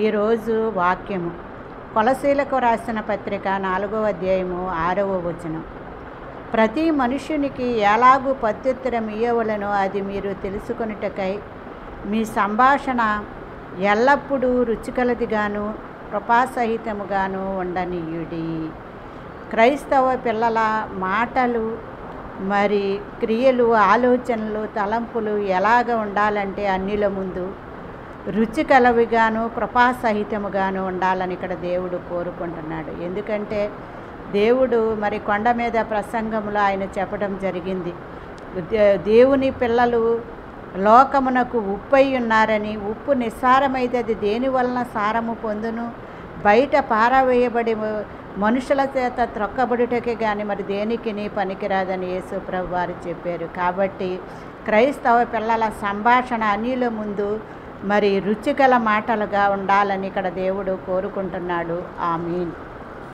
ఈరోజు వాక్యము కొలసీలకు రాసిన పత్రిక 4వ అధ్యాయము 6వ వచనం. ప్రతి మనుష్యునికి ఎలాగూ ప్రత్యుత్తరం ఇయ్యవలెనో అది మీరు తెలుసుకొనుటకై మీ సంభాషణ ఎల్లప్పుడూ రుచికలదిగాను కృపాసహితముగాను ఉండనీయుడి. క్రైస్తవ పిల్లల మాటలు మరి క్రియలు, ఆలోచనలు, తలంపులు ఎలాగ ఉండాలంటే అన్నిల ముందు రుచికలవిగాను కృపాసహితముగాను ఉండాలని ఇక్కడ దేవుడు కోరుకుంటున్నాడు. ఎందుకంటే దేవుడు మరి కొండ మీద ప్రసంగంలో ఆయన చెప్పడం జరిగింది, దేవుని పిల్లలు లోకమునకు ఉప్పై ఉన్నారని. ఉప్పు నిస్సారమైతే అది దేని వలన సారము పొందును? బయట పారవేయబడి మనుషుల చేత త్రొక్కబడుటకే కానీ మరి దేనికిని పనికిరాదని యేసు ప్రభు వారు చెప్పారు. కాబట్టి క్రైస్తవ పిల్లల సంభాషణ అన్నిల ముందు మరి రుచికల మాటలుగా ఉండాలని ఇక్కడ దేవుడు కోరుకుంటున్నాడు. ఆమేన్.